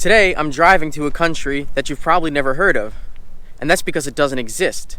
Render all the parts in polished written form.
Today, I'm driving to a country that you've probably never heard of, and that's because it doesn't exist.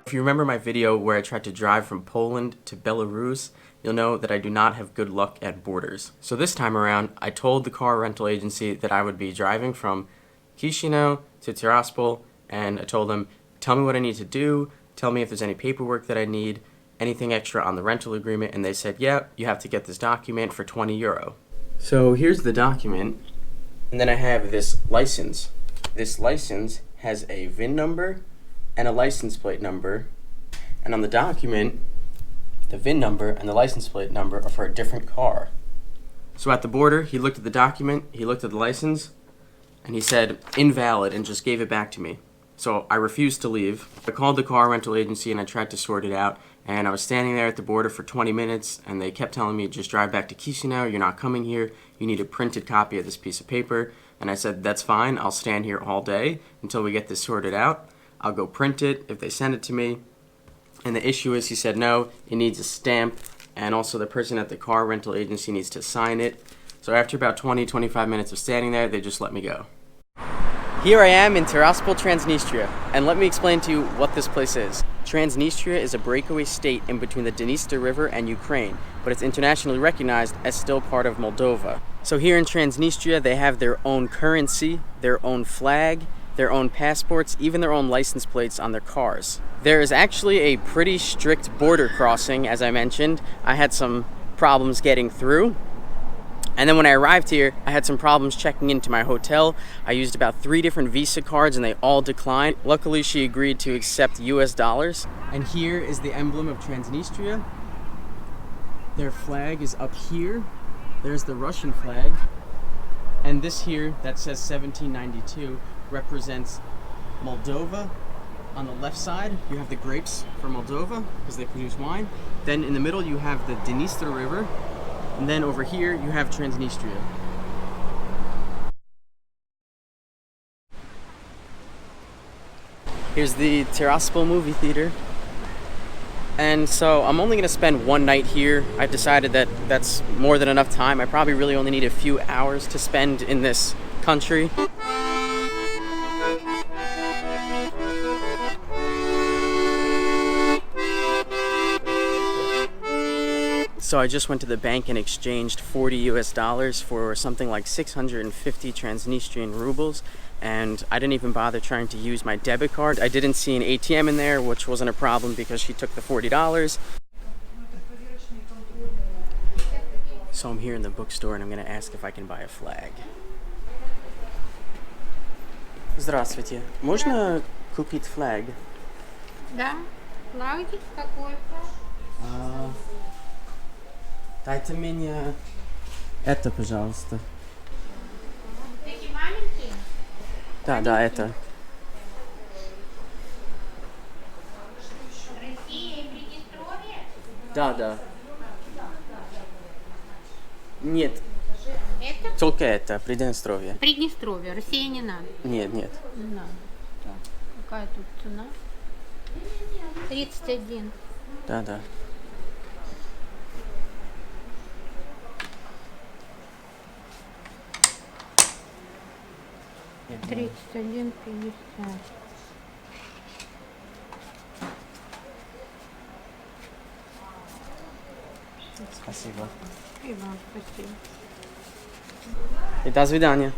If you remember my video where I tried to drive from Poland to Belarus, you'll know that I do not have good luck at borders. So this time around, I told the car rental agency that I would be driving from Chisinau to Tiraspol, and I told them, tell me what I need to do, tell me if there's any paperwork that I need, anything extra on the rental agreement, and they said, yeah, you have to get this document for 20 euro. So here's the document, and then I have this license. This license has a VIN number and a license plate number, and on the document, the VIN number and the license plate number are for a different car. So at the border, he looked at the document, he looked at the license, and he said, invalid, and just gave it back to me. So I refused to leave. I called the car rental agency and I tried to sort it out, and I was standing there at the border for 20 minutes, and they kept telling me, just drive back to Chisinau, you're not coming here, you need a printed copy of this piece of paper. And I said, that's fine, I'll stand here all day until we get this sorted out. I'll go print it if they send it to me. And the issue is, he said, no, it needs a stamp, and also the person at the car rental agency needs to sign it. So after about 20-25 minutes of standing there, they just let me go. Here I am in Tiraspol, Transnistria, and let me explain to you what this place is. Transnistria is a breakaway state in between the Dniester River and Ukraine, but it's internationally recognized as still part of Moldova. So here in Transnistria, they have their own currency, their own flag, their own passports, even their own license plates on their cars. There is actually a pretty strict border crossing, as I mentioned. I had some problems getting through. And then when I arrived here, I had some problems checking into my hotel. I used about 3 different Visa cards and they all declined. Luckily, she agreed to accept US dollars. And here is the emblem of Transnistria. Their flag is up here. There's the Russian flag. And this here, that says 1792, represents Moldova. On the left side, you have the grapes for Moldova, because they produce wine. Then in the middle, you have the Dniester River. And then over here, you have Transnistria. Here's the Tiraspol movie theater. And so I'm only going to spend one night here. I've decided that that's more than enough time. I probably really only need a few hours to spend in this country. So I just went to the bank and exchanged 40 US dollars for something like 650 Transnistrian rubles, and I didn't even bother trying to use my debit card. I didn't see an ATM in there, which wasn't a problem because she took the $40. So I'm here in the bookstore and I'm going to ask if I can buy a flag. Здравствуйте. Можно купить флаг? Да, флаги какой? Дайте мне это, пожалуйста. Такие маленькие? Да, это. Россия и Приднестровье? Да. Нет, Это? только это, Приднестровье. Приднестровье, Россия не надо. Нет. Не надо. Так, какая тут цена? 31. Да. 31,50. Спасибо. И вам спасибо. И до свидания.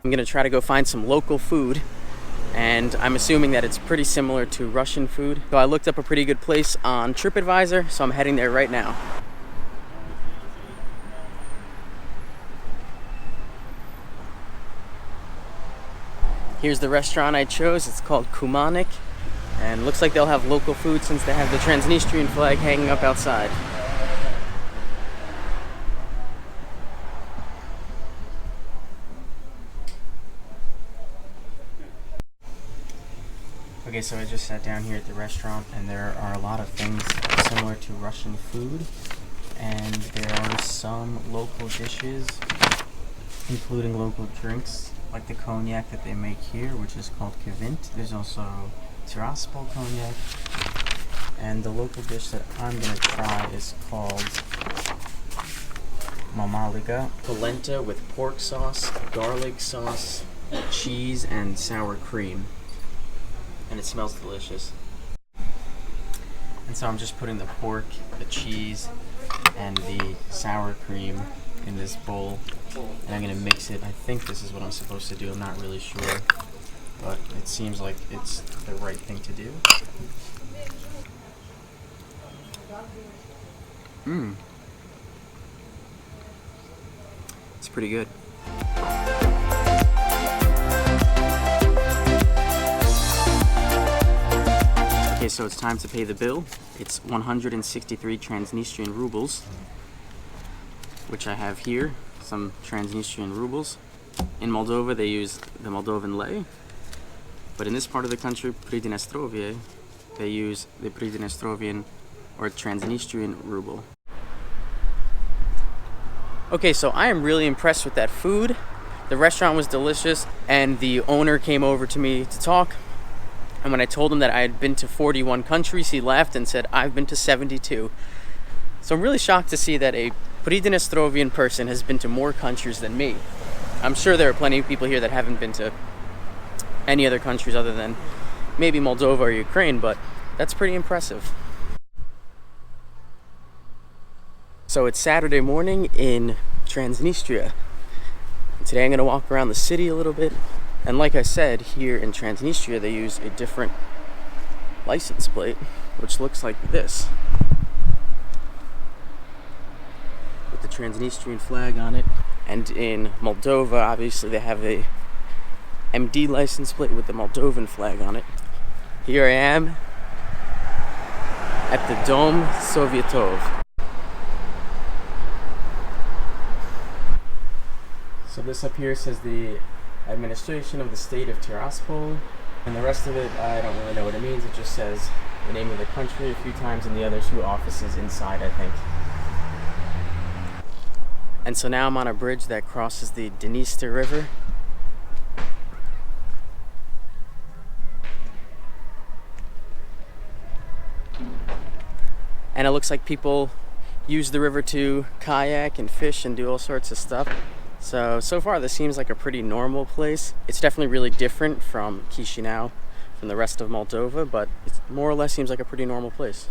I'm gonna try to go find some local food, and I'm assuming that it's pretty similar to Russian food. So I looked up a pretty good place on TripAdvisor, so I'm heading there right now. Here's the restaurant I chose. It's called Kumanik, and looks like they'll have local food since they have the Transnistrian flag hanging up outside. Okay, so I just sat down here at the restaurant, and there are a lot of things similar to Russian food, and there are some local dishes, including local drinks, like the cognac that they make here, which is called Kvint. There's also Tiraspol cognac, and the local dish that I'm going to try is called Mamaliga. Polenta with pork sauce, garlic sauce, cheese, and sour cream. And it smells delicious. And so I'm just putting the pork, the cheese, and the sour cream in this bowl, and I'm gonna mix it. I think this is what I'm supposed to do. I'm not really sure, but it seems like it's the right thing to do. It's pretty good. Okay, so it's time to pay the bill. It's 163 Transnistrian rubles, which I have here, some Transnistrian rubles. In Moldova, they use the Moldovan lei, but in this part of the country, Pridnestrovie, they use the Pridnestrovian or Transnistrian ruble. Okay, so I am really impressed with that food. The restaurant was delicious, and the owner came over to me to talk. And when I told him that I had been to 41 countries, he laughed and said, I've been to 72. So I'm really shocked to see that a Pridnestrovian person has been to more countries than me. I'm sure there are plenty of people here that haven't been to any other countries other than maybe Moldova or Ukraine, but that's pretty impressive. So it's Saturday morning in Transnistria. Today I'm going to walk around the city a little bit. And like I said, here in Transnistria, they use a different license plate, which looks like this, with the Transnistrian flag on it. And in Moldova, obviously, they have a MD license plate with the Moldovan flag on it. Here I am at the Dom Sovietov. So this up here says the administration of the state of Tiraspol, and the rest of it, I don't really know what it means. It just says the name of the country a few times and the other two offices inside, I think. And so now I'm on a bridge that crosses the Dniester River. And it looks like people use the river to kayak and fish and do all sorts of stuff. So far this seems like a pretty normal place. It's definitely really different from Chisinau, from the rest of Moldova, but it more or less seems like a pretty normal place.